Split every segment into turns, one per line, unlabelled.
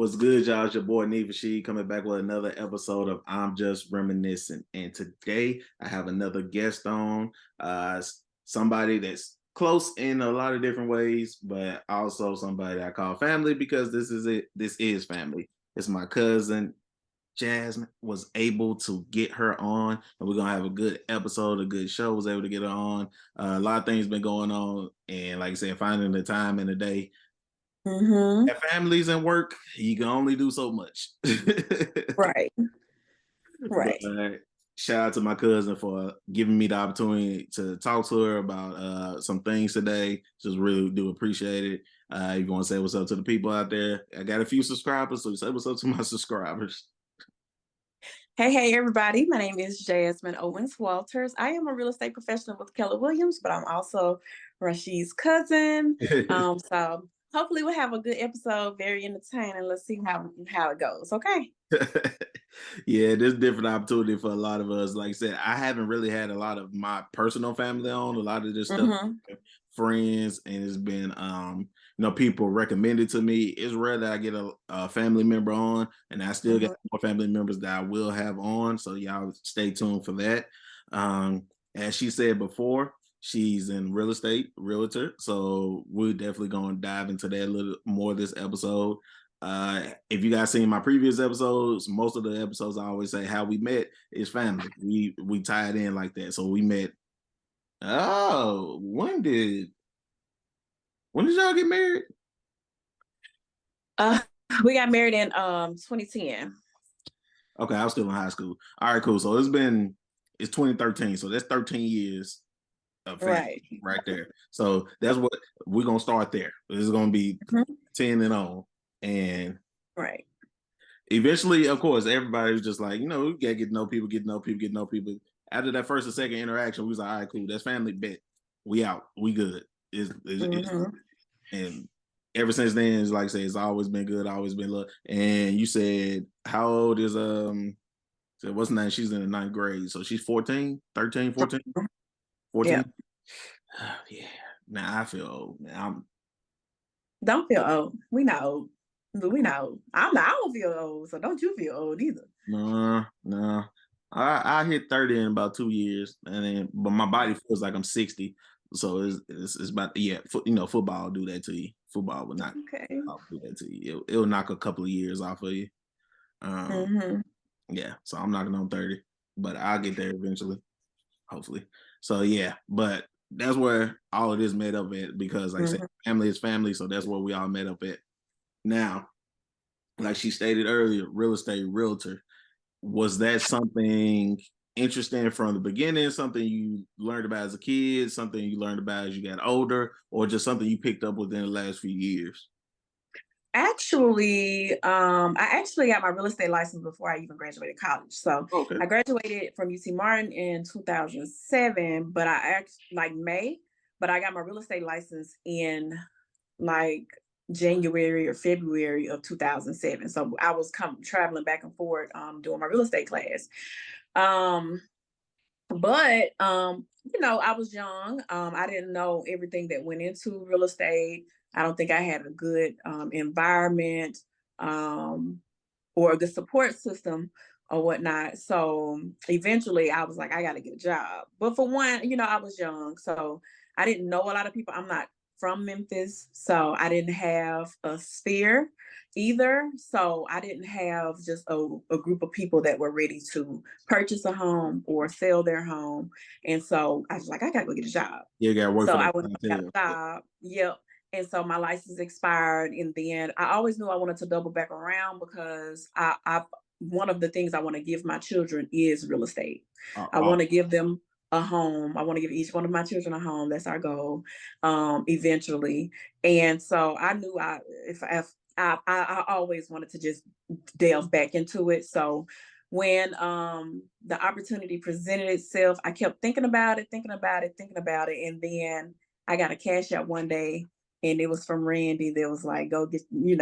What's good, y'all? It's your boy Neva She coming back with another episode of I'm Just Reminiscing. And today I have another guest on, somebody that's close in a lot of different ways, but also somebody I call family because this is it. This is family. It's my cousin. Jasmine was able to get her on, and we're gonna have a good episode, a good show. Was able to get her on. A lot of things been going on, and like I said, finding the time in the day. At families and work, you can only do so much.
Right.
But
Right.
shout out to my cousin for giving me the opportunity to talk to her about some things today. Just really do appreciate it. You want to say what's up to the people out there? I got a few subscribers, so say what's up to my subscribers.
Hey, everybody. My name is Jasmine Owens Walters. I am a real estate professional with Keller Williams, but I'm also Rashid's cousin. So hopefully we'll have a good episode, very entertaining. Let's see how it goes. Okay.
Yeah, there's different opportunity for a lot of us. Like I said, I haven't really had a lot of my personal family on, a lot of this stuff, friends, and it's been people recommended to me. It's rare that I get a family member on, and I still get more family members that I will have on. So y'all stay tuned for that. As she said before, she's in real estate, realtor. So we're definitely going to dive into that a little more this episode. If you guys seen my previous episodes, most of the episodes I always say how we met is family. We tied in like that. So we met. Oh, when did y'all get married?
We got married in 2010.
Okay, I was still in high school. All right, cool. So it's 2013. So that's 13 years of family right there. So that's what we're gonna start there. This is gonna be 10 and on. And eventually, of course, everybody was just like, we gotta get to know people. After that first or second interaction, we was like, all right, cool, that's family, bet. We out, we good. And ever since then, like I say, it's always been good, always been love. And you said, how old is what's her name? She's in the 9th grade, so she's 14, 13, 14? 14? Yeah. Now I feel old. Now
don't feel old. We not old. We not old. I don't feel old, so don't you feel old either.
No. I hit 30 in about 2 years, but my body feels like I'm 60. So it's about football will do that to you. Football will not do that to you. It'll knock a couple of years off of you. Yeah, so I'm knocking on 30, but I'll get there eventually, hopefully. So yeah, but that's where all of this made up at, because like I said, family is family, so that's where we all met up at. Now, like she stated earlier, real estate realtor. Was that something interesting from the beginning, something you learned about as a kid, something you learned about as you got older, or just something you picked up within the last few years?
Actually, I actually got my real estate license before I even graduated college. So I graduated from UT Martin in 2007, but I got my real estate license in like January or February of 2007. So I was traveling back and forth doing my real estate class. But I was young. I didn't know everything that went into real estate. I don't think I had a good environment or a good support system or whatnot. So eventually I was like, I got to get a job. But for one, I was young. So I didn't know a lot of people. I'm not from Memphis, so I didn't have a sphere either. So I didn't have just a group of people that were ready to purchase a home or sell their home. And so I was like, I gotta go get a job.
Yeah, gotta work.
So I went and got a job. Yep. And so my license expired. And then I always knew I wanted to double back around because I one of the things I want to give my children is real estate. I want to give them a home. I want to give each one of my children a home. That's our goal, eventually. And so I knew I always wanted to just delve back into it. So when the opportunity presented itself, I kept thinking about it. And then I got a cash out one day, and it was from Randy. That was like, go get, you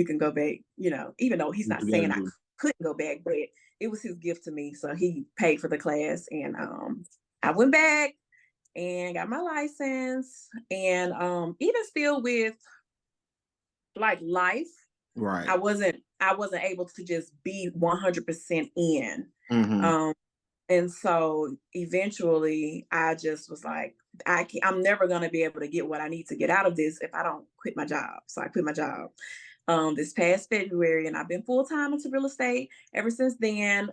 can go back, even though he's not saying I couldn't go back, but it was his gift to me. So he paid for the class, and I went back and got my license. And even still with like life,
Right.
I wasn't able to just be 100% in.
Hmm.
Um, and so eventually I just was like, I'm never going to be able to get what I need to get out of this if I don't quit my job. So I quit my job this past February, and I've been full time into real estate ever since then.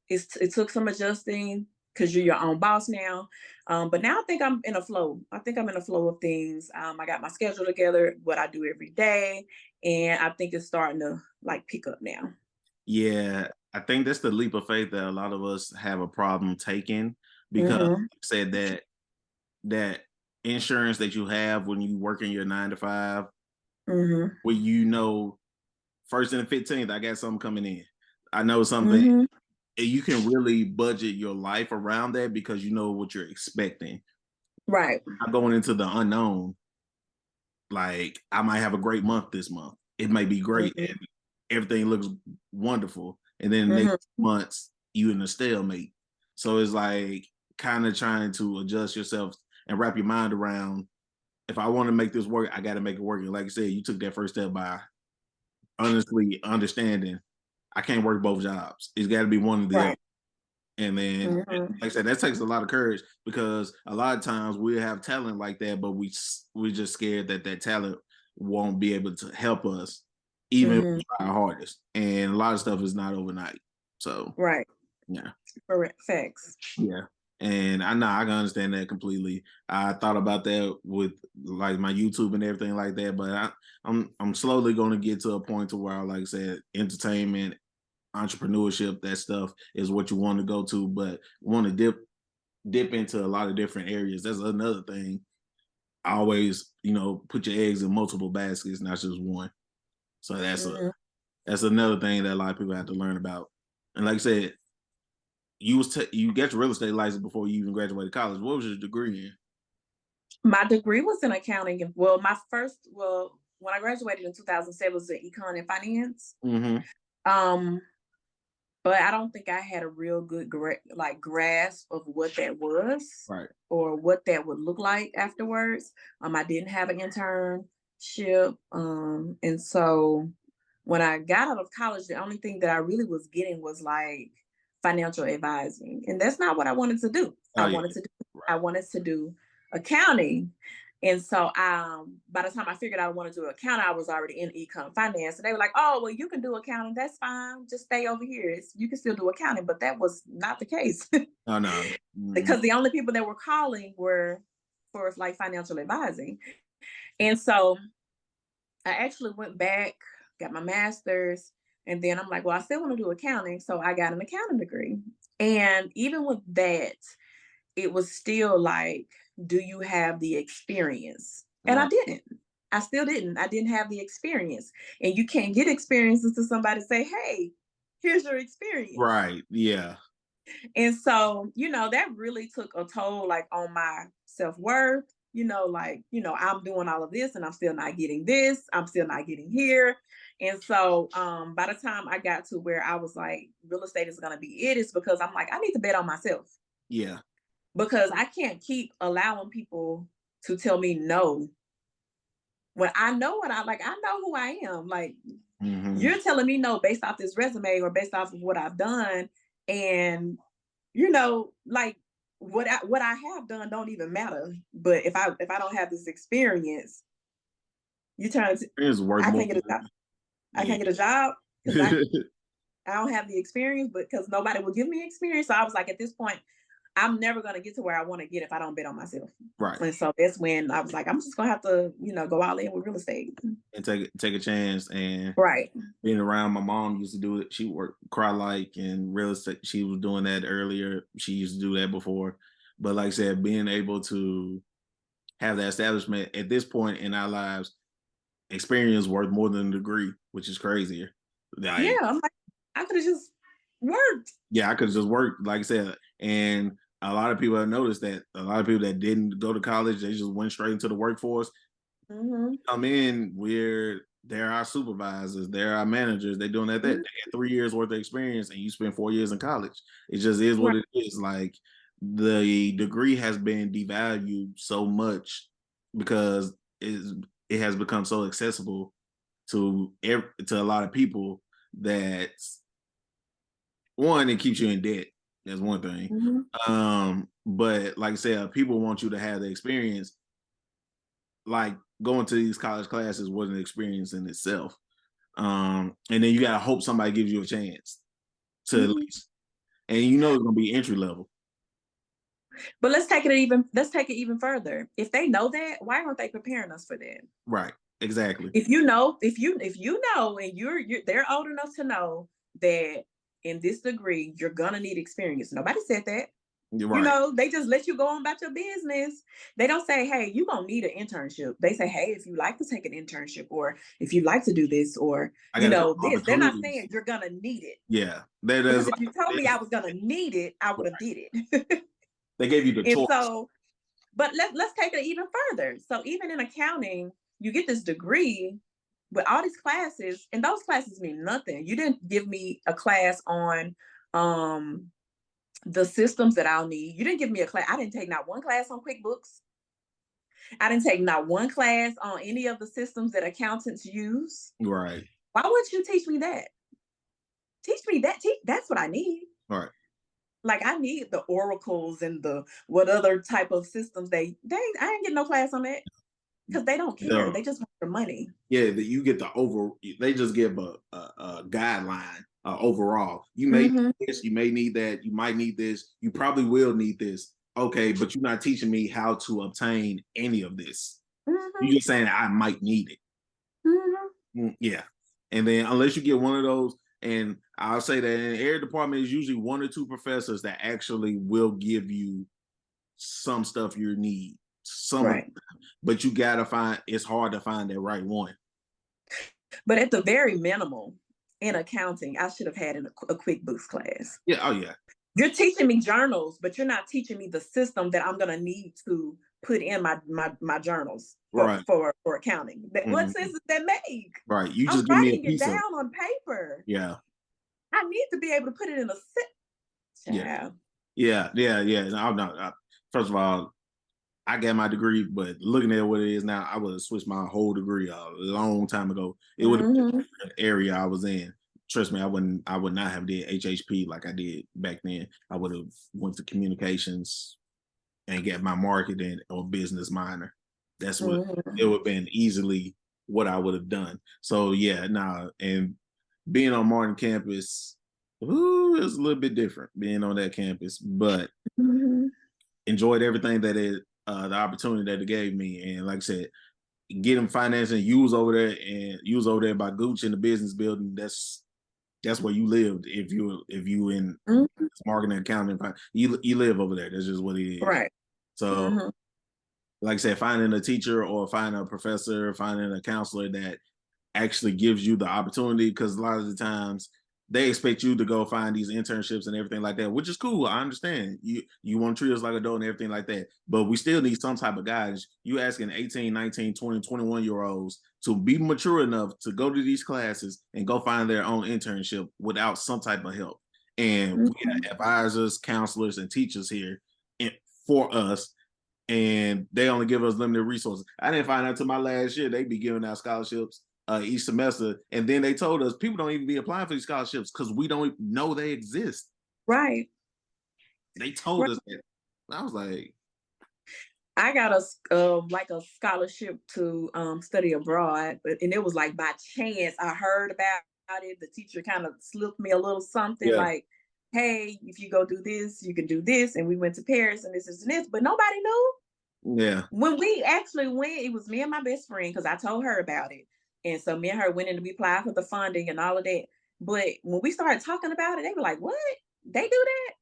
It took some adjusting because you're your own boss now. But now I think I'm in a flow. I think I'm in a flow of things. I got my schedule together, what I do every day, and I think it's starting to like pick up now.
Yeah, I think that's the leap of faith that a lot of us have a problem taking because
Mm-hmm.
like I said that insurance that you have when you work in your 9 to 5,
Mm-hmm.
where first and the 15th, I got something coming in. I know something,
Mm-hmm.
and you can really budget your life around that because you know what you're expecting.
Right.
Not going into the unknown, like I might have a great month this month. It might be great
Mm-hmm.
and everything looks wonderful. And then the
Mm-hmm.
next months you in a stalemate. So it's like kind of trying to adjust yourself and wrap your mind around, if I want to make this work, I got to make it work. And like I said, you took that first step by honestly understanding I can't work both jobs. It's got to be one or the other.
Right.
And then,
Mm-hmm.
like I said, that takes a lot of courage because a lot of times we have talent like that, but we're just scared that that talent won't be able to help us, even if
Mm-hmm.
we try our hardest. And a lot of stuff is not overnight. So
Right.
yeah,
Correct. Facts.
yeah. And I know I can understand that completely. I thought about that with like my YouTube and everything like that, but I'm slowly going to get to a point to where, like I said, entertainment, entrepreneurship, that stuff is what you want to go to, but want to dip into a lot of different areas. That's another thing. I always, put your eggs in multiple baskets, not just one. So
Mm-hmm.
that's another thing that a lot of people have to learn about. And like I said, you get your real estate license before you even graduated college. What was your degree in?
My degree was in accounting. And well, when I graduated in 2007, it was in econ and finance.
Hmm.
Um, but I don't think I had a real good grasp of what that was
Right.
or what that would look like afterwards. I didn't have an internship. And so when I got out of college, the only thing that I really was getting was like financial advising. And that's not what I wanted to do.
Oh yeah.
I
Right.
wanted to do accounting. And so by the time I figured out I wanted to do accounting, I was already in econ finance. And they were like, oh, well, you can do accounting. That's fine. Just stay over here. You can still do accounting. But that was not the case
Oh no. Mhm.
because the only people that were calling were for like financial advising. And so I actually went back, got my master's, and then I'm like, well, I still want to do accounting. So I got an accounting degree. And even with that, it was still like, do you have the experience? And I
Right.
didn't. I still didn't. I didn't have the experience. And you can't get experience until somebody say, hey, here's your experience.
Right. Yeah.
And so, that really took a toll like on my self-worth, I'm doing all of this and I'm still not getting this, I'm still not getting here. And so by the time I got to where I was like, real estate is gonna be it, is because I'm like, I need to bet on myself
Yeah.
because I can't keep allowing people to tell me no when I know what I like. I know who I am. Like,
Hmm.
you're telling me no based off this resume or based off of what I've done. And like what I have done don't even matter. But if I don't have this experience, you turn to
It's worth
I
more
can't get a
than
job. I
yeah.
can't get a job because I don't have the experience, but because nobody will give me experience. So I was like, at this point, I'm never gonna get to where I want to get if I don't bet on myself.
Right.
And so that's when I was like, I'm just gonna have to, go all in with real estate.
And take a chance. And
Right.
being around, my mom used to do it. She worked cry like in real estate. She was doing that earlier. She used to do that before. But like I said, being able to have that establishment at this point in our lives, experience worth more than a degree, which is crazier.
Yeah.
Like,
I'm like, I could have just worked.
yeah, I could just work, like I said. And a lot of people have noticed that a lot of people that didn't go to college, they just went straight into the workforce.
Hmm.
Come in, they're our supervisors, they're our managers, they're doing that. They
Hmm.
get 3 years worth of experience, and you spend 4 years in college. It just is what
Right.
it is. Like the degree has been devalued so much because it has become so accessible to a lot of people that one, it keeps you in debt. That's one thing.
Mhm.
But like I said, people want you to have the experience. Like going to these college classes was an experience in itself. And then you gotta hope somebody gives you a chance to at
Mhm.
least, and you know it's gonna be entry level.
But let's take it even further. If they know that, why aren't they preparing us for that?
Right. Exactly.
If you know, if you know, and you're they're old enough to know that in this degree you're gonna need experience. Nobody said that.
You're
You
right.
know, they just let you go on about your business. They don't say, hey, you're gonna need an internship. They say, hey, if you like to take an internship, or if you like to do this, or
I got a couple
this. They're not
opportunities.
saying you're gonna need it.
Yeah. That is
Because if
like
you told me I was gonna need it, I would have did it.
they gave you the
And
choice.
so, but let's take it even further. So even in accounting, you get this degree with all these classes, and those classes mean nothing. You didn't give me a class on um the systems that I'll need. You didn't give me a class. I didn't take not one class on QuickBooks. I didn't take not one class on any of the systems that accountants use.
Right.
Why would you teach me that? Teach me that. That's what I need.
Right.
Like I need the oracles and the what other type of systems they I ain't getting no class on that because they don't care.
The
They just want your money.
Yeah, that you get the over. They just give a guideline overall. You may need
Hmm.
this, you may need that, you might need this, you probably will need this. Okay, but you're not teaching me how to obtain any of this. You're
Hmm.
just saying I might need it.
Hmm.
Yeah, and then unless you get one of those, and I'll say that in every department is usually one or two professors that actually will give you some stuff you need. Some of,
Right.
but you gotta find. It's hard to find that right one.
But at the very minimal in accounting, I should have had a QuickBooks class.
Yeah. Oh yeah.
You're teaching me journals, but you're not teaching me the system that I'm gonna need to put in my journals
Right.
for accounting. What
Mhm.
sense does that make?
Right. You
I'm
just give me a
writing it
piece
down
of
on paper.
yeah.
I need to be able to put it in a
Yeah.
child.
Yeah. No, I'm not. First of all, I got my degree, but looking at what it is now, I would have switched my whole degree a long time ago. It would have
Hmm.
been an area I was in. Trust me, I wouldn't. I would not have did HHP like I did back then. I would have went to communications and get my marketing or business minor. That's what it
Hmm.
would have been easily what I would have done. So yeah, nah, and being on Martin campus, ooh, it's a little bit different being on that campus, but
Hmm.
enjoyed everything that the opportunity that it gave me. And like I said, getting financing, you was over there and you was over there by Gooch in the business building. That's where you lived. If you in
Hmm.
marketing, accounting, you live over there. That's just what it is.
Right.
So
Hmm.
like I said, finding a teacher or finding a professor, finding a counselor that actually gives you the opportunity, because a lot of the times they expect you to go find these internships and everything like that, which is cool. I understand you want to treat us like adult and everything like that, but we still need some type of guidance. You asking 18, 19, 20, 21 year olds to be mature enough to go to these classes and go find their own internship without some type of help. And we
Hmm.
have advisors, counselors, and teachers here for us, and they only give us limited resources. I didn't find out until my last year they be giving out scholarships each semester, and then they told us people don't even be applying for these scholarships because we don't know they exist.
Right.
They told
Right.
us that. I was like,
I got like a scholarship to study abroad, and it was like by chance I heard about it. The teacher kind of slipped me a little something
yeah,
like, "Hey, if you go do this, you can do this." And we went to Paris and this and this, but nobody knew.
yeah.
When we actually went, it was me and my best friend because I told her about it, and so me and her went in to be applied for the funding and all of that. But when we started talking about it, they were like, "What? They do that?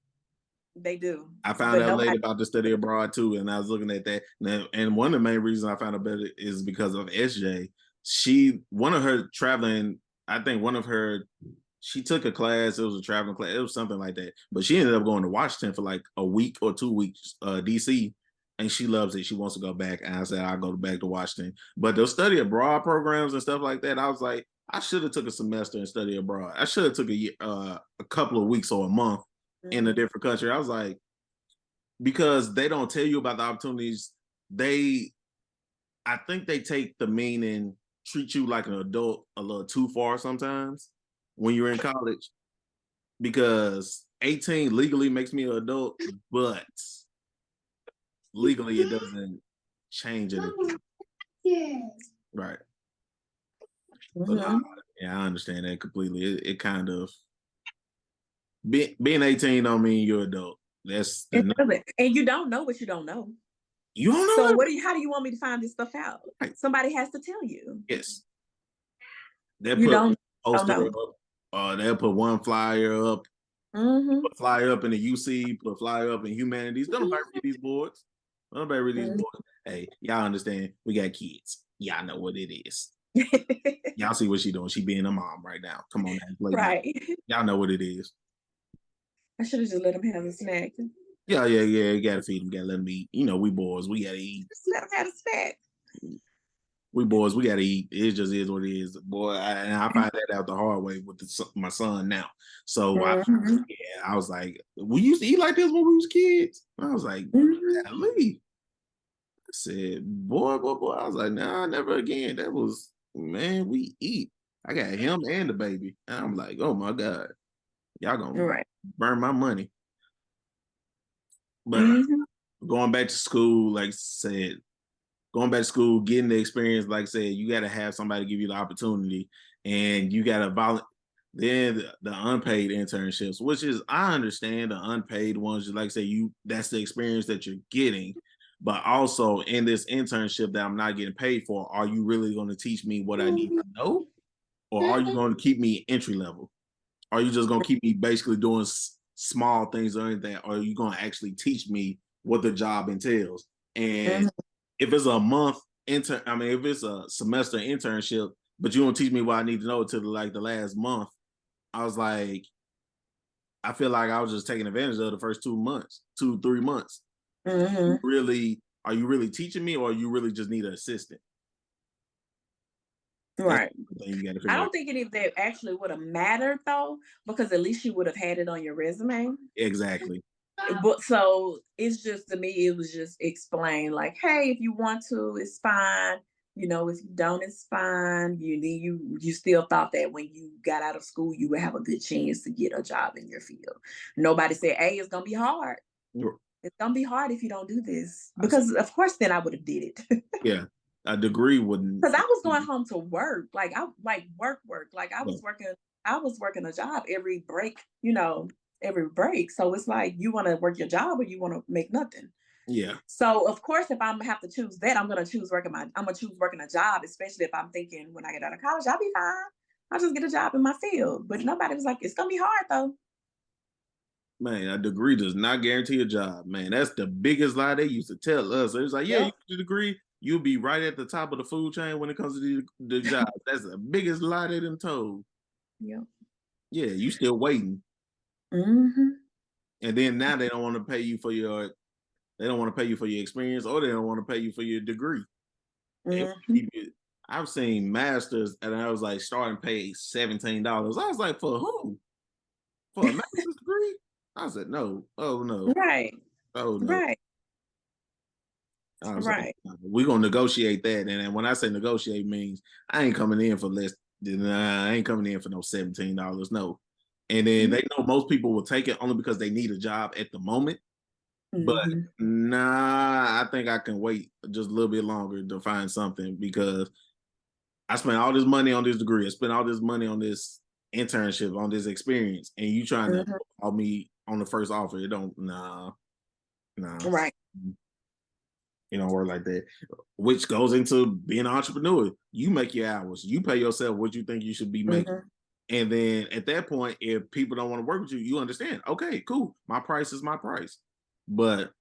They do."
I found
But
out later
nobody.
about the study abroad too, and I was looking at that. And one of the main reasons I found out about it is because of SJ. One of her traveling, I think one of her, she took a class. It was a traveling class. It was something like that. But she ended up going to Washington for like a week or 2 weeks, DC, and she loves it. She wants to go back. And I said I'll go back to Washington. But those study abroad programs and stuff like that, I was like, I should have took a semester and study abroad. I should have took a couple of weeks or a month in a
Mhm.
different country. I was like, because they don't tell you about the opportunities. They, I think they take the meaning. treat you like an adult a little too far sometimes when you're in college, because 18 legally makes me an adult, but legally it doesn't change anything. Right. So nah,
Mhm.
yeah, I understand that completely. It kind of being 18 don't mean you're adult. That's
It
the
doesn't. And you don't know what you don't know.
you don't
So
know
what do you how do you want me to find this stuff out?
that. Right.
Somebody has to tell you.
Yes. They
You
put
don't
poster
know.
up, they'll put one flyer up,
Mhm.
put flyer up in the UC, put flyer up in humanities. Don't nobody read these boards. Don't nobody read these
Mhm.
boards. Hey, y'all understand? We got kids. Y'all know what it is. Y'all see what she doing. She being a mom right now. Come on now, play now.
Right.
Y'all know what it is.
I should have just let him have a snack.
Yeah, yeah, yeah. You gotta feed them. Gotta let them eat. You know, we boys. We gotta eat.
Just let him have a snack.
We boys. We gotta eat. It just is what it is, boy. And I find that out the hard way with my son now. So
Mhm.
yeah, I was like, we used to eat like this when we was kids. I was like,
Mhm.
golly. I said, boy. I was like, nah, never again. That was, man, we eat. I got him and the baby. And I'm like, oh my God, y'all gonna
Right.
burn my money. But
Mhm.
going back to school, like I said, going back to school, getting the experience, like I said, you got to have somebody give you the opportunity, and you got to then the unpaid internships, which is I understand the unpaid ones, like I say, that's the experience that you're getting. But also in this internship that I'm not getting paid for, are you really going to teach me what I need to know? Or are you going to keep me entry level? Are you just going to keep me basically doing small things or anything? Or are you going to actually teach me what the job entails? And
Mhm.
if it's a month if it's a semester internship, but you don't teach me what I need to know until like the last month, I was like, I feel like I was just taking advantage of the first 2 months, 3 months.
Mhm.
Are you really teaching me, or you really just need an assistant? That's
Right.
the thing you got to
I
figure out.
don't think any of that actually would have mattered though, because at least you would have had it on your resume.
Exactly.
But so it's just to me, it was just explain like, hey, if you want to, it's fine. You know, if you don't, it's fine. You still thought that when you got out of school, you would have a good chance to get a job in your field. Nobody said, hey, it's gonna be hard. It's gonna be hard if you don't do this.
I said,
Because of course then I would have did it.
yeah, a degree wouldn't.
Because I was going home to work. Like I like work. Like
Yeah,
I was working a job every break, you know, every break. So it's like you want to work your job or you want to make nothing.
yeah,
So of course, if I'm have to choose that, I'm gonna choose working a job, especially if I'm thinking when I get out of college, I'll be fine. I'll just get a job in my field. But nobody was like, it's gonna be hard though.
man, a degree does not guarantee a job, man. That's the biggest lie they used to tell us. It was like, yeah, you
Yep.
get a degree, you'll be right at the top of the food chain when it comes to the job. That's the biggest lie they done told.
Yep.
Yeah, you still waiting.
Hmm.
And then now they don't want to pay you for they don't want to pay you for your experience, or they don't want to pay you for your degree. They
Hmm.
keep it. I've seen masters, and I was like starting pay $17. I was like, for who? For a master's degree? I said, no. Oh no.
Right.
Oh no.
Right.
I was like,
Right.
we're gonna negotiate that. And when I say negotiate means I ain't coming in for less than I ain't coming in for no $17. No. And then they know most people will take it only because they need a job at the moment. But
Hmm.
nah, I think I can wait just a little bit longer to find something, because I spent all this money on this degree. I spent all this money on this internship, on this experience, and you trying to
Hmm.
call me on the first offer. It don't, nah.
Right.
It don't work like that. Which goes into being an entrepreneur. You make your hours. You pay yourself what you think you should be making.
Hmm.
And then at that point, if people don't want to work with you, you understand. Okay, cool. My price is my price. But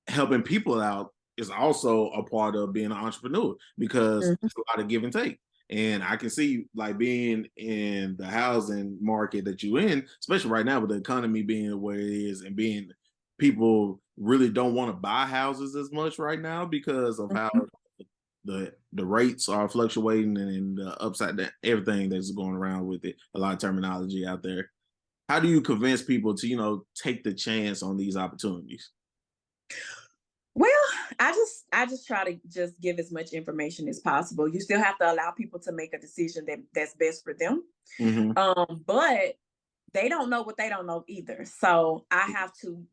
helping people out is also a part of being an entrepreneur, because
Hmm.
it's a lot of give and take. And I can see, like, being in the housing market that you in, especially right now with the economy being where it is, and being people really don't want to buy houses as much right now because of how the rates are fluctuating, and the upside down everything that's going around with it. A lot of terminology out there. How do you convince people to take the chance on these opportunities?
Well, I just try to just give as much information as possible. You still have to allow people to make a decision that's best for them.
Hmm.
But they don't know what they don't know either. So I have to,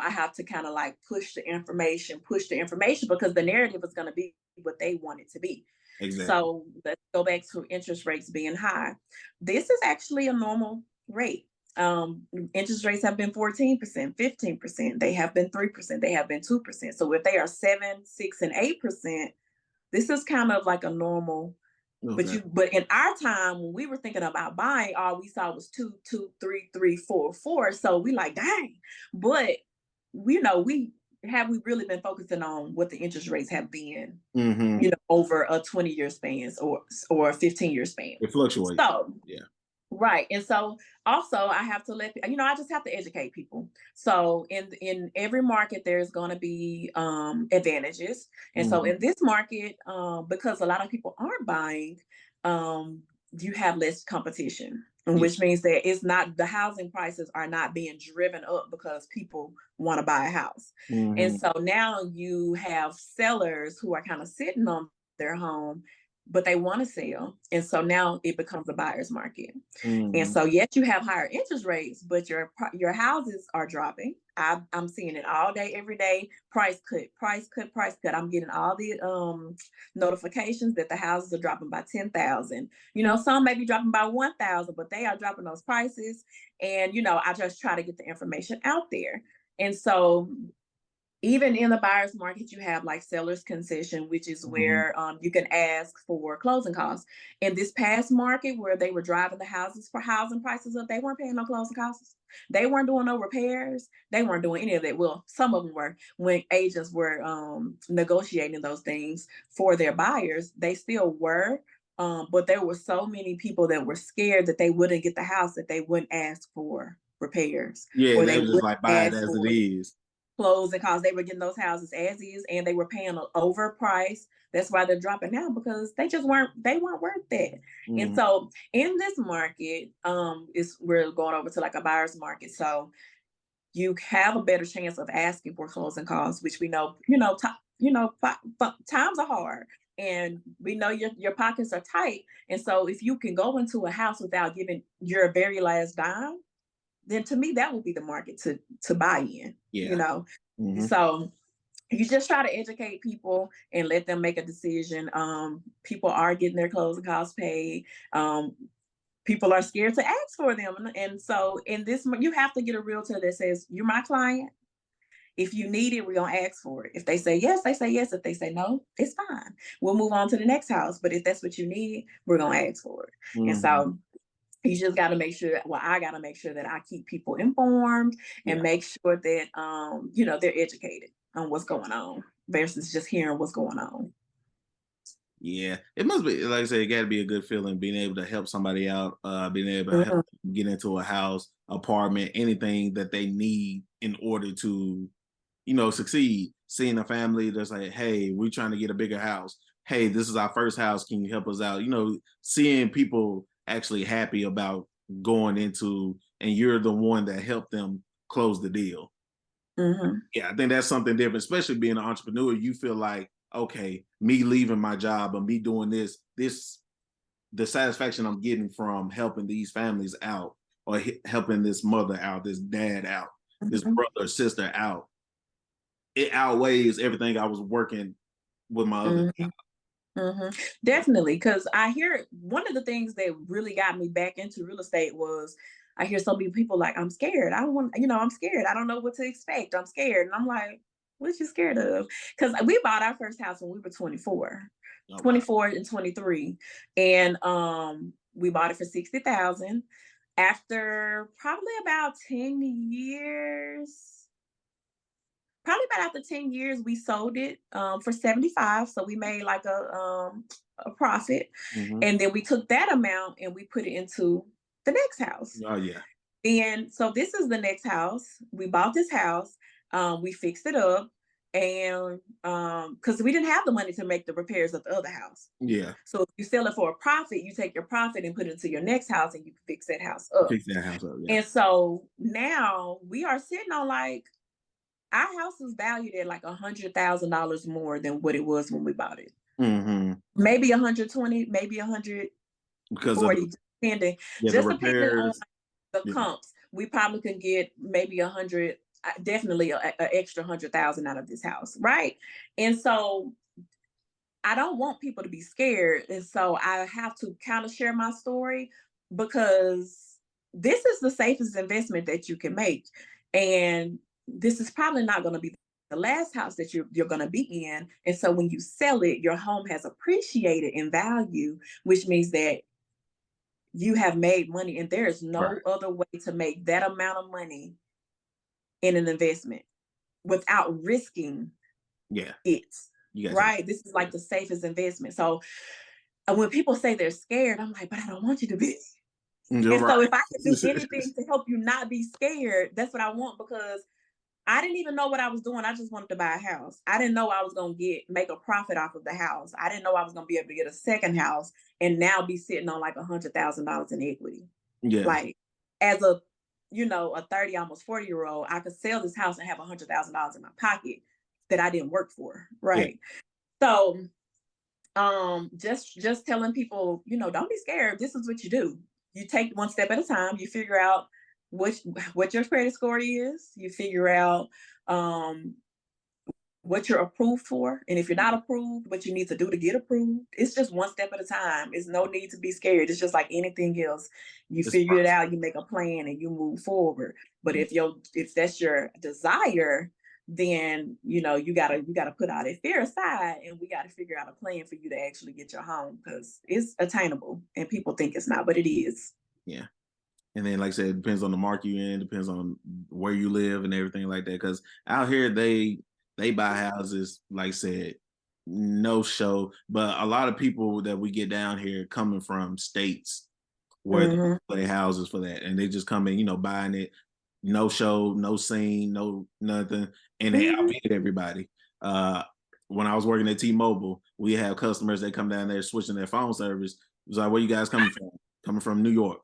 I have to kind of like push the information because the narrative is going to be what they want it to be.
Exactly.
So let's go back to interest rates being high. This is actually a normal rate. Interest rates have been 14%, 15%. They have been 3%. They have been 2%. So if they are 7, 6, and 8%, this is kind of like a normal. But
Okay.
in our time when we were thinking about buying, all we saw was two, two, three, three, four, four. So we like, dang. But we really been focusing on what the interest rates have been,
Hmm.
over a 20-year span or a 15-year span.
It fluctuates.
So
Yeah.
right. And so also I have to I just have to educate people. So in every market there's going to be advantages. And so
Hmm.
in this market, because a lot of people aren't buying, um you have less competition,
Yeah.
which means that it's not the housing prices are not being driven up because people want to buy a house. And
Hmm.
so now you have sellers who are kind of sitting on their home, but they want to sell. And so now it becomes a buyer's market. And
Hmm.
so, yes, you have higher interest rates, but your houses are dropping. I'm seeing it all day, every day. Price cut, price cut, price cut. I'm getting all the notifications that the houses are dropping by 10,000. Some may be dropping by 1,000, but they are dropping those prices. And I just try to get the information out there. And so even in the buyer's market, you have like seller's concession, which is
Hmm.
where you can ask for closing costs. In this past market where they were driving the houses for housing prices up, they weren't paying no closing costs. They weren't doing no repairs. They weren't doing any of that. Well, some of them were. When agents were negotiating those things for their buyers, they still were. But there were so many people that were scared that they wouldn't get the house that they wouldn't ask for repairs,
Yeah,
or
they
they
was just
wouldn't
like buy it
ask
as it
for
is.
closing costs. They were getting those houses as is, and they were paying an overprice. That's why they're dropping now, because they weren't worth that. And
Hmm.
so in this market, is we're going over to like a buyer's market. So you have a better chance of asking for closing costs, which we know, times are hard. And we know your pockets are tight. And so if you can go into a house without giving your very last dime, then to me that would be the market to buy in. You
Yeah.
know,
Hmm.
so you just try to educate people and let them make a decision. People are getting their closing costs paid. Um, People are scared to ask for them, and so in this, you have to get a realtor that says, "You're my client. If you need it, we're gonna ask for it." If they say yes, they say yes. If they say no, it's fine. We'll move on to the next house. But if that's what you need, we're gonna ask for it. And
Hmm.
so you just got to make sure, well, I got to make sure that I keep people informed and
Yeah.
make sure that they're educated on what's going on versus just hearing what's going on.
Yeah, it must be like I said. It got to be a good feeling being able to help somebody out, being able to help
Mhm,
them get into a house, apartment, anything that they need in order to, succeed. Seeing a family that's like, hey, we're trying to get a bigger house. Hey, this is our first house. Can you help us out? Seeing people actually happy about going into, and you're the one that helped them close the deal.
mhm,
Yeah, I think that's something different, especially being an entrepreneur. You feel like, okay, me leaving my job or me doing this, the satisfaction I'm getting from helping these families out or helping this mother out, this dad out, this
mhm,
brother or sister out, it outweighs everything I was working with my other
mhm, mhm. Definitely, because I hear one of the things that really got me back into real estate was I hear so many people like, "I'm scared. I don't want, I'm scared. I don't know what to expect. I'm scared." And I'm like, "What you scared of?" Because we bought our first house when we were 24,
job. Oh wow.
24 and 23, and we bought it for 60,000. After probably about 10 years. Probably about after 10 years, we sold it for 75. So we made like a profit.
Hmm.
And then we took that amount and we put it into the next house.
Oh yeah.
And so this is the next house. We bought this house, we fixed it up, and because we didn't have the money to make the repairs of the other house.
Yeah.
So if you sell it for a profit, you take your profit and put it into your next house and you can fix that house up.
Fix that house up. Yeah.
And so now we are sitting on like our house is valued at like $100,000 more than what it was when we bought it.
Hmm.
Maybe 120, maybe 140,
Because of
depending,
the
just depending on
repairs.
the
Yeah.
comps. We probably can get maybe 100, definitely a extra 100,000 out of this house, right? And so I don't want people to be scared. And so I have to kind of share my story because this is the safest investment that you can make. And this is probably not going to be the last house that you're going to be in. And so when you sell it, your home has appreciated in value, which means that you have made money. And there is
Right.
no other way to make that amount of money in an investment without risking
Yeah.
it.
You guys.
Right. This is like the safest investment. So and when people say they're scared, I'm like, but I don't want you to be.
You're
And so if
right.
I can do anything to help you not be scared, that's what I want because I didn't even know what I was doing. I just wanted to buy a house. I didn't know I was gonna make a profit off of the house. I didn't know I was gonna be able to get a second house and now be sitting on like $100,000 in equity.
Yeah.
Like as a a 30, almost 40-year old, I could sell this house and have $100,000 in my pocket that I didn't work for.
Yeah.
Right. So just telling people, don't be scared. This is what you do. You take one step at a time. You figure out what your credit score is. You figure out um what you're approved for, and if you're not approved, what you need to do to get approved. It's just one step at a time. It's no need to be scared. It's just like anything else. You
It's a
figure it
process.
out, you make a plan, and you move forward. But
Yeah.
if that's your desire, then you gotta put all that fear aside, and we gotta figure out a plan for you to actually get your home because it's attainable, and people think it's not, but it is.
Yeah. And then, like I said, it depends on the market you're in, depends on where you live and everything like that. Because out here, they buy houses, like I said, no show. But a lot of people that we get down here coming from states where they
Hmm.
play houses for that, and they just come in, buying it, no show, no scene, no nothing, and they
Hmm.
outbid everybody. Uh, when I was working at T-Mobile, we have customers that come down there switching their phone service. It was like, where you guys coming from? Coming from New York,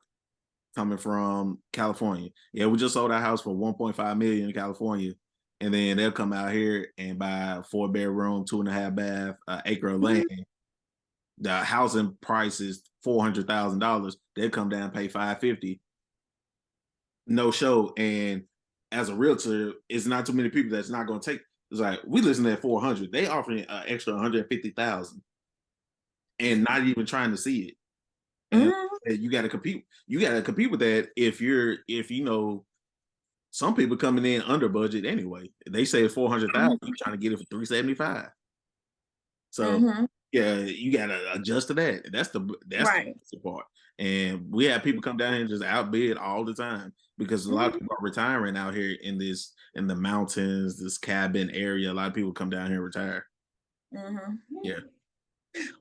coming from California. Yeah, we just sold our house for 1.5 million in California. And then they'll come out here and buy a 4-bedroom, 2.5 bath, acre of land. The housing price is $400,000. They'll come down and pay 550, no show. And as a realtor, it's not too many people that's not going to take. It's like we listen at 400. They offering an extra 150,000 and not even trying to see it. And
Hmm.
you got to compete. You got to compete with that if some people coming in under budget anyway. They say it's 400,000. You trying to get it for 375. So
Hmm.
yeah, you got to adjust to that.
Right.
That's the part. And we have people come down here and just outbid all the time because a lot of
Hmm.
people are retiring out here in the mountains, this cabin area. A lot of people come down here and retire.
Hmm.
Yeah,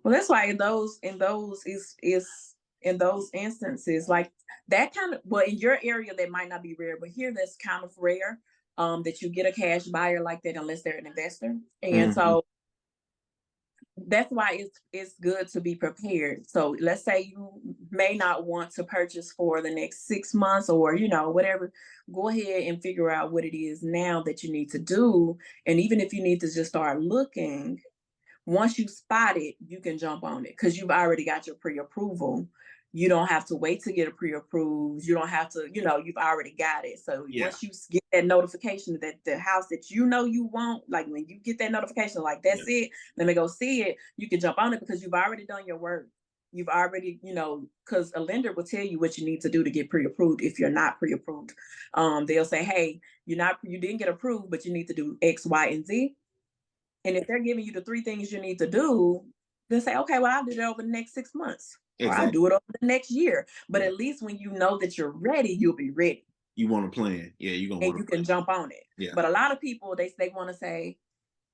Well, that's why in those instances, like that kind of, well, in your area that might not be rare, but here that's kind of rare, that you get a cash buyer like that unless they're an investor. And
hmm,
so that's why it's good to be prepared. So let's say you may not want to purchase for the next 6 months or whatever. Go ahead and figure out what it is now that you need to do. And even if you need to just start looking, once you spot it, you can jump on it because you've already got your pre-approval. You don't have to wait to get a pre-approved. You don't have to, you've already got it. So
yeah,
once you get that notification that the house that you want, like when you get that notification, like that's
yeah,
it, let me go see it, you can jump on it because you've already done your work. You've already, because a lender will tell you what you need to do to get pre-approved if you're not pre-approved. They'll say, hey, you didn't get approved, but you need to do X, Y, and Z. And if they're giving you the three things you need to do, then say, okay, well, I'll do that over the next 6 months, or I'll
exactly.
do it over the next year. But
Yeah,
at least when you know that you're ready, you'll be ready
you want to plan. Yeah, you're gonna
and
want
you
to plan.
can jump on it.
Yeah,
But a lot of people, they want to say,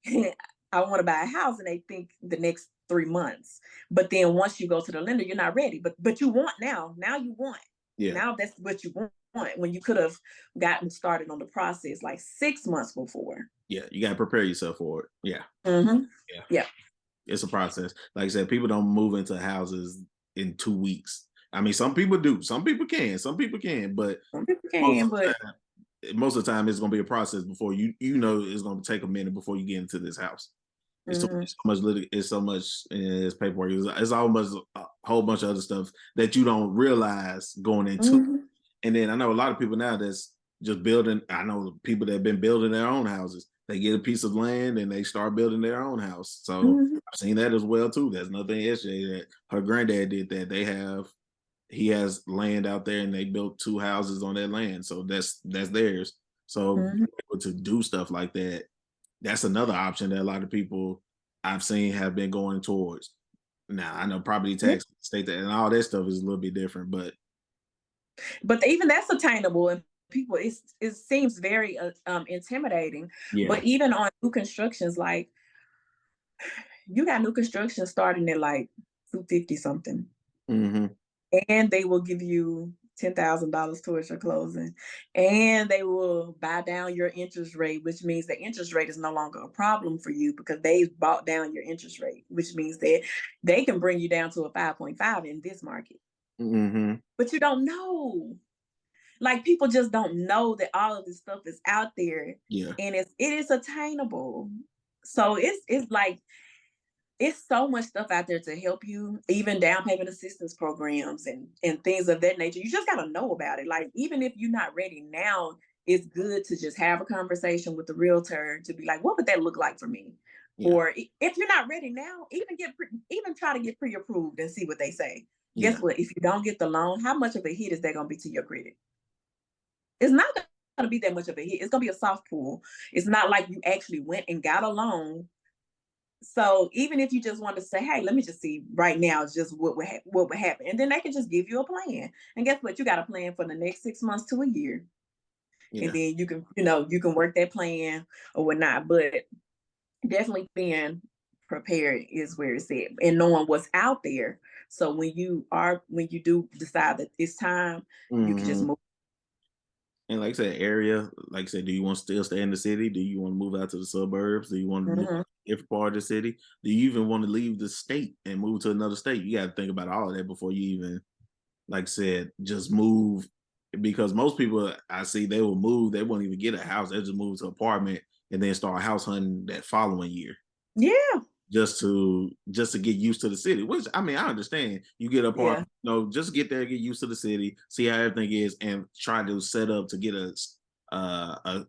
I want to buy a house, and they think the next 3 months. But then once you go to the lender, you're not ready. But you want now. Now you want.
yeah,
Now that's what you want when you could have gotten started on the process like 6 months before.
yeah. You gotta prepare yourself for it. Yeah,
Hmm.
yeah.
Yeah.
It's a process. Like I said, people don't move into houses in 2 weeks. I mean, some people do. Some people can. Some people can. But
Some people
most
can,
of the
but
time, most of the time it's going to be a process before you know it's going to take a minute before you get into this house.
Mhm.
It's so much it's so much it's paperwork. It's almost a whole bunch of other stuff that you don't realize going into.
Mhm.
And then I know a lot of people now that's just building. I know people that have been building their own houses. They get a piece of land and they start building their own house. So
Mhm.
I've seen that as well too. There's nothing yesterday that her granddad did that. He has land out there and they built two houses on that land. So that's theirs. So
Mhm.
able to do stuff like that, that's another option that a lot of people I've seen have been going towards. Now I know property
Yeah.
tax, state that, and all that stuff is a little bit different, but
But even that's attainable, and people, it seems very intimidating.
yeah.
But even on new constructions, like you got new construction starting at like 250 something,
Hmm.
and they will give you $10,000 towards your closing, and they will buy down your interest rate, which means the interest rate is no longer a problem for you because they've bought down your interest rate, which means that they can bring you down to a 5.5 in this market.
Hmm.
But you don't know. Like people just don't know that all of this stuff is out there,
Yeah.
and it is attainable. So it's like it's so much stuff out there to help you, even down payment assistance programs and things of that nature. You just got to know about it. Like even if you're not ready now, it's good to just have a conversation with the realtor to be like, what would that look like for me?
Yeah.
Or if you're not ready now, even try to get pre-approved and see what they say.
Yeah.
Guess what? If you don't get the loan, how much of a hit is that going to be to your credit? It's not going to be that much of a hit. It's going to be a soft pull. It's not like you actually went and got a loan. So even if you just want to say, "Hey, let me just see right now, just what would happen," and then they can just give you a plan. And guess what? You got a plan for the next 6 months to a year, and
Yeah.
then you can work that plan or whatnot. But definitely being prepared is where it's at, and knowing what's out there. So when you do decide that it's time, you can just
Hmm.
move.
And like I said, area, like I said, do you want to still stay in the city? Do you want to move out to the suburbs? Do you want to move
Mhm.
out to a different part of the city? Do you even want to leave the state and move to another state? You got to think about all of that before you even, like I said, just move. Because most people I see, they will move, they won't even get a house. They'll just move to an apartment and then start house hunting that following year
Yeah,
just to get used to the city. Which I mean, I understand. You get a
yeah.
apartment, just get there, get used to the city, see how everything is, and try to set up to get uh, a,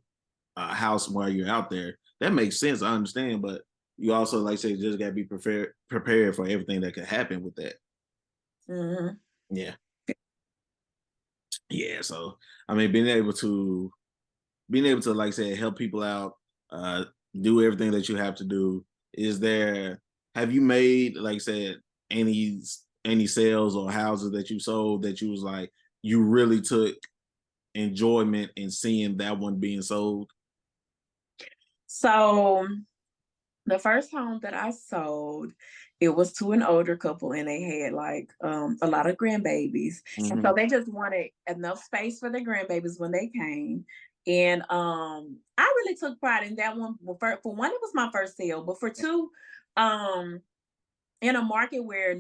a house while you're out there. That makes sense. I understand, but you also, like I said, just gotta be prepared for everything that could happen with that.
Hmm.
Yeah, yeah. So I mean, being able to, like I said, help people out, uh, do everything that you have to do. Is there Have you made, like I said, any any sales or houses that you sold that you was like you really took enjoyment in seeing that one being sold?
So the first home that I sold, it was to an older couple and they had like a lot of grandbabies. And
Hmm.
so they just wanted enough space for their grandbabies when they came. And I really took pride in that one. Well, for one, it was my first sale, but for two, um, in a market where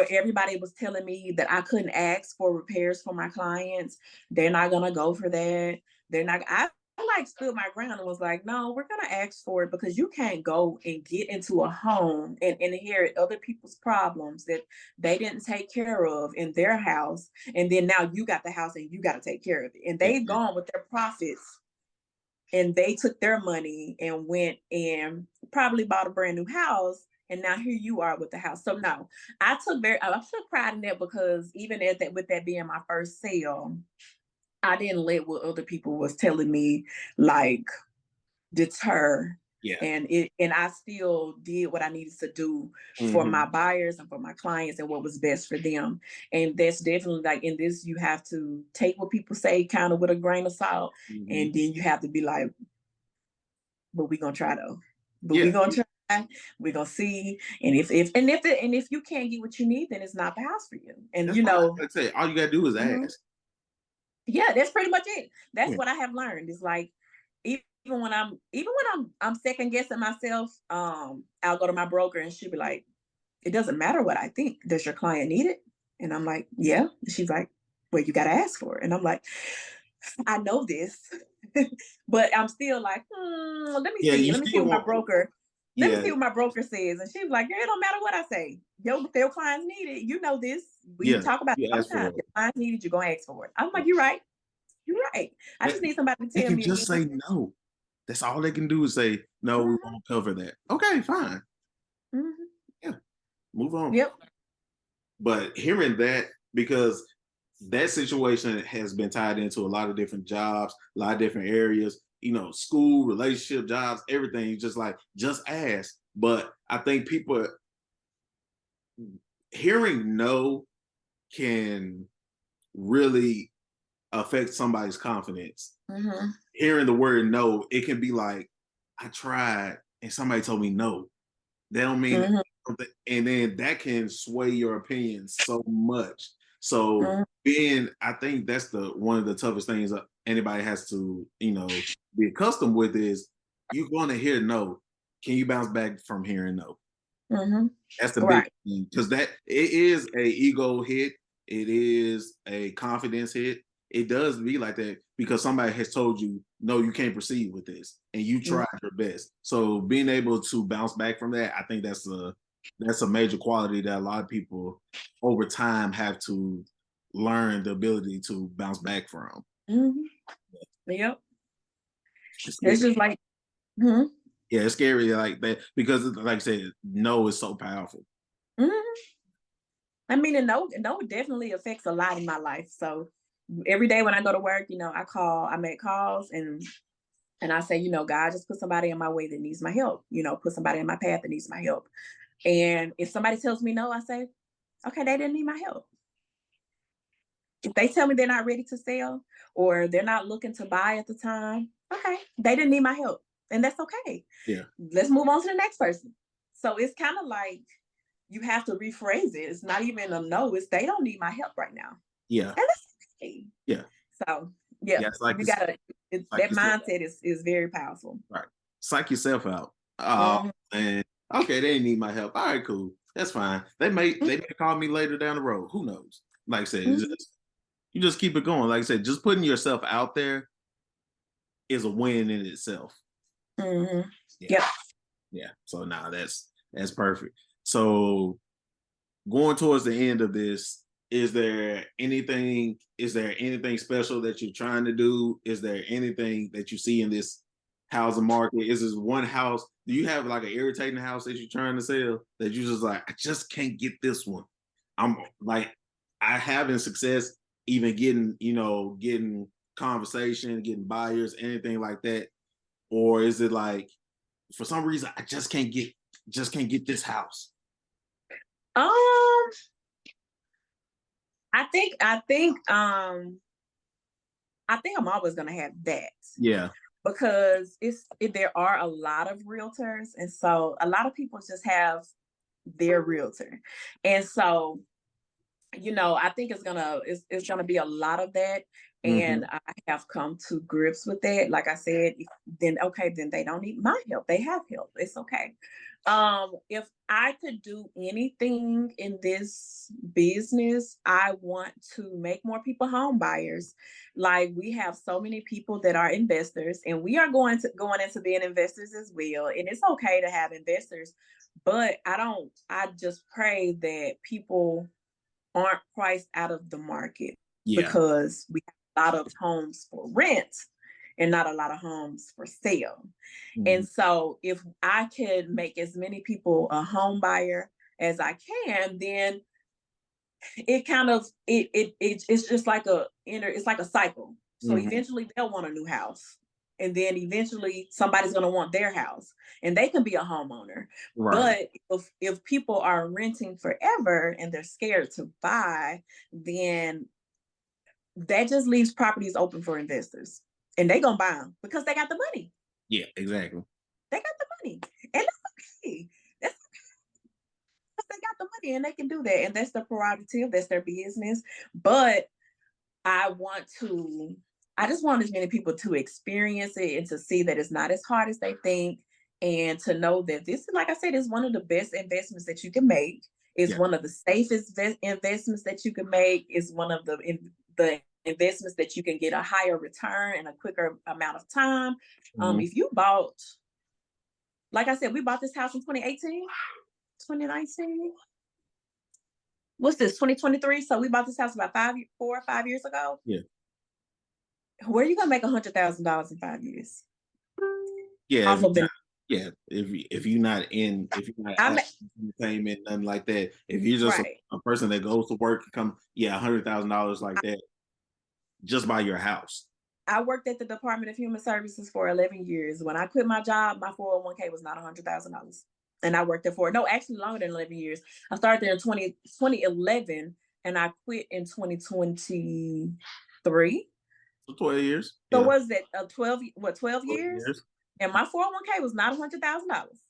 everybody was telling me that I couldn't ask for repairs for my clients, they're not gonna go for that. They're not I like stood my ground and was like, no, we're gonna ask for it because you can't go and get into a home and inherit other people's problems that they didn't take care of in their house. And then now you got the house and you gotta take care of it. And they've
Exactly.
gone with their profits and they took their money and went and probably bought a brand new house, and now here you are with the house. So no, I took pride in that because even at that with that being my first sale, I didn't let what other people was telling me like deter,
Yeah.
and I still did what I needed to do for
Hmm.
my buyers and for my clients and what was best for them. And that's definitely like in this, you have to take what people say kind of with a grain of salt,
Hmm.
and then you have to be like, but we're gonna try though. But
Yeah.
we're gonna try. We're gonna see. And if you can't get what you need, then it's not the house for you. And
That's
you
why,
know,
like I say, all you gotta do is
mhm,
ask.
yeah, that's pretty much it. That's
Yeah.
what I have learned. It's like even when I'm second guessing myself, I'll go to my broker and she'll be like, it doesn't matter what I think. Does your client need it? And I'm like, yeah. She's like, well, you gotta ask for it. And I'm like, I know this, but I'm still like, let me
Yeah,
see.
you
Let me see
still
what my
want
broker. Let me
yeah,
see what my broker says. And she was like, "Girl, it don't matter what I say. Your clients need it. You know this. We
yeah,
talk about it
you
all
ask
the time.
for
Your
it.
clients need it. You're gonna ask for it." I'm
Yeah.
like, "You're right. You're right. I
They
just need somebody to
they
tell
can
me
just
again."
say no. That's all they can do is say, "No, we
Mhm,
won't cover that." Okay, fine.
mhm.
Yeah, move on.
Yep.
But hearing that, because that situation has been tied into a lot of different jobs, a lot of different areas, school, relationship, jobs, everything. Just like, just ask. But I think people hearing no can really affect somebody's confidence.
Mhm,
Hearing the word no, it can be like, I tried and somebody told me no. That don't mean
mhm,
something, and then that can sway your opinion so much. So
mhm,
I think that's the one of the toughest things that anybody has to, be accustomed with is you're going to hear no. Can you bounce back from hearing no?
mhm.
That's the big
Right.
thing because that it is a ego hit. It is a confidence hit. It does be like that because somebody has told you, no, you can't proceed with this, and you
Mhm,
tried your best. So being able to bounce back from that, I think that's a major quality that a lot of people over time have to learn the ability to bounce back from.
mhm. Yep.
It's
It's
scary.
just like, mhm,
Yeah, it's scary like that because, like I said, no is so powerful.
mhm. I mean, and no, it definitely affects a lot in my life. So every day when I go to work, I make calls and I say, God just put somebody in my way that needs my help, put somebody in my path that needs my help. And if somebody tells me no, I say, okay, they didn't need my help. If they tell me they're not ready to sell or they're not looking to buy at the time, okay, they didn't need my help. And that's okay.
Yeah,
Let's move on to the next person. So it's kind of like you have to rephrase it. It's not even a no, it's they don't need my help right now.
yeah,
And that's okay.
yeah,
So yeah,
yeah. It's like
you gotta
like
that
you said.
mindset is very powerful.
Right. Psych yourself out. Oh,
Mhm,
man. Okay, they didn't need my help. All right, cool. That's fine. They may call me later down the road. Who knows? Like I said,
mhm,
you just keep it going. Like I said, just putting yourself out there is a win in itself.
mhm.
Yeah.
Yep.
Yeah. So now that's perfect. So going towards the end of this, is there anything special that you're trying to do? Is there anything that you see in this housing market? Is this one house? Do you have like an irritating house that you're trying to sell that you just like, I just can't get this one? I'm like, I having success even getting conversation, getting buyers, anything like that? Or is it like for some reason I just can't get this house?
Um, I think I'm always gonna have that
Yeah.
because there are a lot of realtors, and so a lot of people just have their realtor, and so I think it's gonna be a lot of that, and
Hmm.
I have come to grips with that. Like I said, then okay, then they don't need my help. They have help. It's okay. If I could do anything in this business, I want to make more people home buyers. Like we have so many people that are investors, and we are going into being investors as well. And it's okay to have investors, but I don't. I just pray that people aren't priced out of the market
Yeah.
because we have a lot of homes for rent and not a lot of homes for sale.
Mhm.
And so if I can make as many people a home buyer as I can, then it kind of it's just like it's like a cycle. So
Mhm.
eventually they'll want a new house. And then eventually somebody's going to want their house and they can be a homeowner.
Right.
But if people are renting forever and they're scared to buy, then that just leaves properties open for investors. And they going to buy them because they got the money.
Yeah, exactly.
They got the money. And that's okay. That's because they got the money and they can do that. And that's the prerogative. That's their business. But I want to, I just want as many people to experience it and to see that it's not as hard as they think. And to know that this, like I said, is one of the best investments that you can make. It's
Yeah.
one of the safest investments that you can make. It's one of the investments that you can get a higher return in a quicker amount of time.
Mhm.
If you bought, like I said, we bought this house in 2018, 2019. What's this, 2023? So we bought this house about 4 or 5 years ago.
Yeah.
Where are you gonna make $100,000 in 5 years
Yeah,
off
if you're
of
not
the?
yeah, if you're not if you're not
I'm
active in entertainment, nothing like that. If you're just
right.
a person that goes to work and come, yeah, $100,000 like that, just by your house.
I worked at the Department of Human Services for 11 years. When I quit my job, my 401k was not $100,000. And I worked there for, no, actually longer than 11 years. I started there in 2011 and I quit in 2023.
For 12 years.
So
Yeah,
was that 12
12
years?
years.
And my 401k was not $100,000.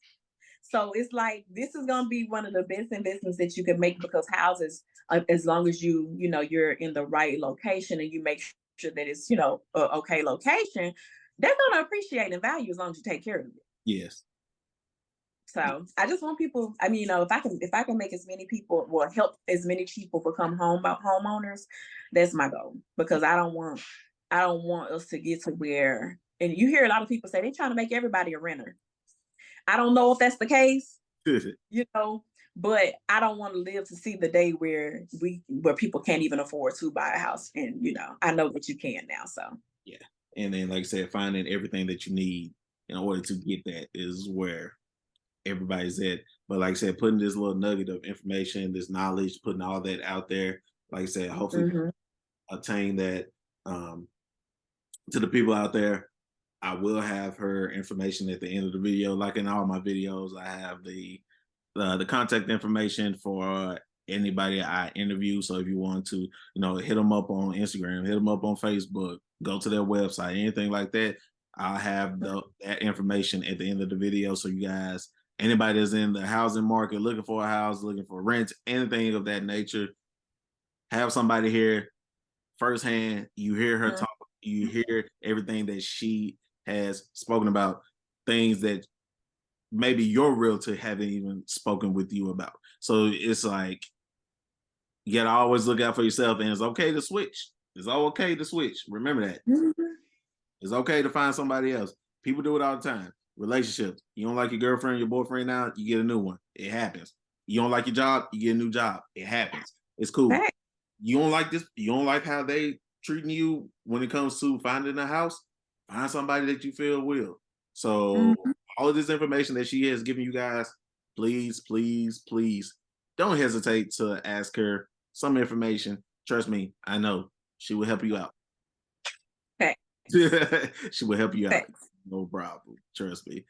So it's like this is going to be one of the best investments that you can make because houses, as long as you're in the right location and you make sure that it's a okay location, they're going to appreciate in value as long as you take care of it.
Yes.
So I just want people. I mean, if I can make as many people, well, help as many people become homeowners, that's my goal. Because I don't want us to get to where, and you hear a lot of people say they're trying to make everybody a renter. I don't know if that's the case, you know, but I don't want to live to see the day where people can't even afford to buy a house. And I know that you can now. So
Yeah. And then, like I said, finding everything that you need in order to get that is where everybody's at. But like I said, putting this little nugget of information, this knowledge, putting all that out there, like I said, hopefully
hmm
attain that um, to the people out there. I will have her information at the end of the video. Like in all my videos, I have the contact information for anybody I interview. So if you want to, hit them up on Instagram, hit them up on Facebook, go to their website, anything like that. I'll have that information at the end of the video. So you guys, anybody that's in the housing market, looking for a house, looking for rent, anything of that nature, have somebody here firsthand. You hear her talk. You hear everything that she has spoken about, things that maybe your realtor haven't even spoken with you about. So it's like you gotta always look out for yourself, and it's okay to switch. It's all okay to switch. Remember that. It's okay to find somebody else. People do it all the time. Relationships. You don't like your girlfriend, your boyfriend now, you get a new one. It happens. You don't like your job, you get a new job. It happens. It's cool.
Hey.
You don't like this, you don't like how they treating you when it comes to finding a house, find somebody that you feel will. So
Mhm.
all of this information that she has given you guys, please, please, please don't hesitate to ask her some information. Trust me, I know she will help you out.
Hey.
She will help you out.
Thanks.
No problem. Trust me.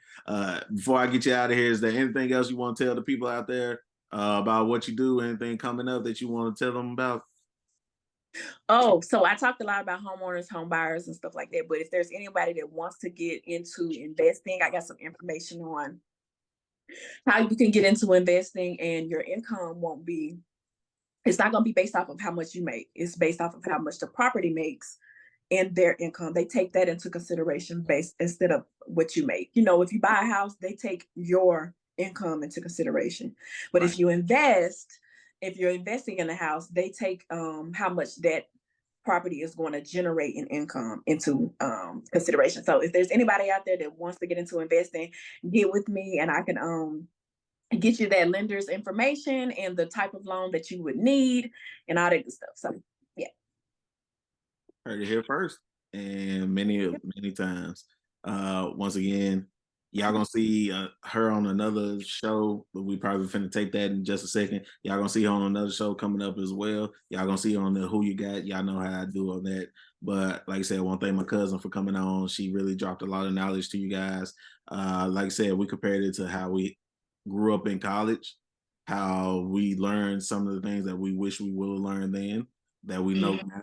Before I get you out of here, is there anything else you want to tell the people out there about what you do? Anything coming up that you want to tell them about?
Oh, so I talked a lot about homeowners, home buyers, and stuff like that. But if there's anybody that wants to get into investing, I got some information on how you can get into investing and your income won't be, it's not going to be based off of how much you make. It's based off of how much the property makes and their income. They take that into consideration based instead of what you make. If you buy a house, they take your income into consideration. But
Right.
if you're investing in a house, they take how much that property is going to generate in income into consideration. So if there's anybody out there that wants to get into investing, get with me and I can get you that lender's information and the type of loan that you would need and all that good stuff. So yeah.
Heard it here first, and many times. Once again, y'all gonna see her on another show, but we probably finna take that in just a second. Y'all gonna see her on another show coming up as well. Y'all gonna see her on the Who You Got. Y'all know how I do on that. But like I said, I want to thank my cousin for coming on. She really dropped a lot of knowledge to you guys. Like I said, we compared it to how we grew up in college, how we learned some of the things that we wish we would have learned then that we know now,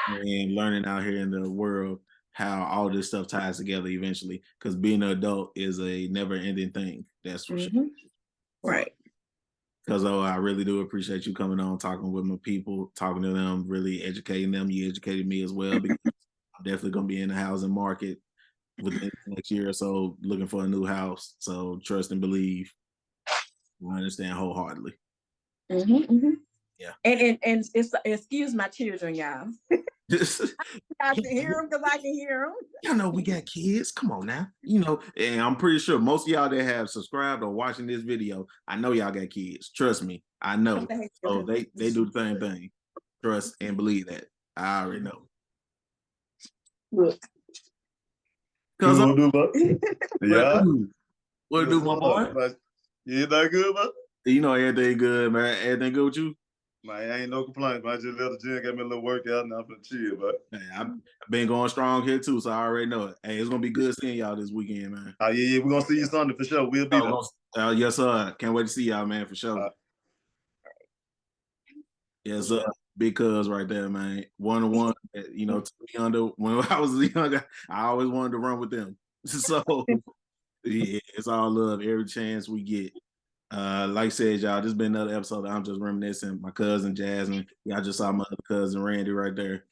and learning out here in the world how all this stuff ties together eventually. Because being an adult is a never-ending thing. That's for sure.
Mm-hmm.
So,
Right.
because I really do appreciate you coming on, talking with my people, talking to them, really educating them. You educated me as well because I'm definitely going to be in the housing market within the next year or so, looking for a new house. So trust and believe. I understand wholeheartedly.
Mm-hmm, mm-hmm.
Yeah.
And it's excuse my children, y'all. I can hear them because I can hear them.
Y'all know we got kids. Come on now. And I'm pretty sure most of y'all that have subscribed or watching this video, I know y'all got kids. Trust me, I know. So they do the same thing. Trust and believe that. I already know.
Look.
Cause
What do, bro? Yeah.
What do, my boy?
You that good, bro?
You know everything good, man. Everything good with you?
Man, I ain't no complaints, man. I just left the gym, got me a little workout, now I'm finna chill, bro.
Hey, I've been going strong here too, so I already know it. Hey, it's gonna be good seeing y'all this weekend, man.
Oh yeah, we're gonna see you Sunday for sure. We'll be there.
Yes, sir. Can't wait to see y'all, man, for sure. Yes, sir. Big cuz right there, man. One, took me under when I was younger. I always wanted to run with them. So yeah, it's all love every chance we get. Like I said, y'all, this has been another episode of I'm Just Reminiscing. My cousin Jasmine. Y'all just saw my other cousin Randy right there.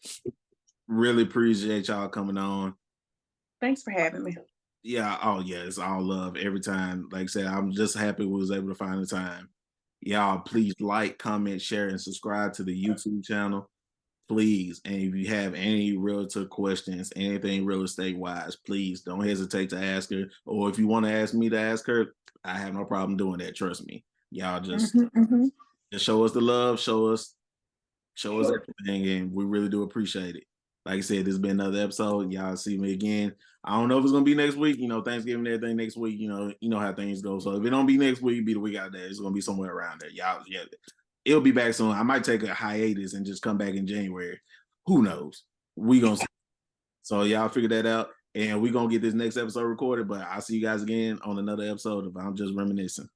Really appreciate y'all coming on.
Thanks for having me.
Yeah, oh yeah, it's all love every time. Like I said, I'm just happy we was able to find the time. Y'all, please like, comment, share, and subscribe to the YouTube channel. Please. And if you have any realtor questions, anything real estate wise, please don't hesitate to ask her. Or if you want to ask me to ask her, I have no problem doing that. Trust me. Y'all just show us the love, show us everything, and we really do appreciate it. Like I said, this has been another episode. Y'all see me again. I don't know if it's gonna be next week. Thanksgiving, everything next week. You know how things go. So if it don't be next week, be the week out there. It's gonna be somewhere around there. Y'all, yeah, it'll be back soon. I might take a hiatus and just come back in January. Who knows? We gonna see. So y'all figure that out, and we gonna get this next episode recorded. But I'll see you guys again on another episode of I'm Just Reminiscing.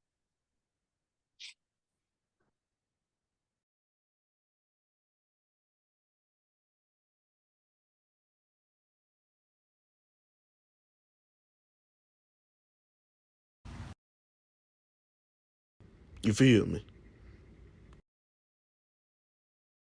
You feel me?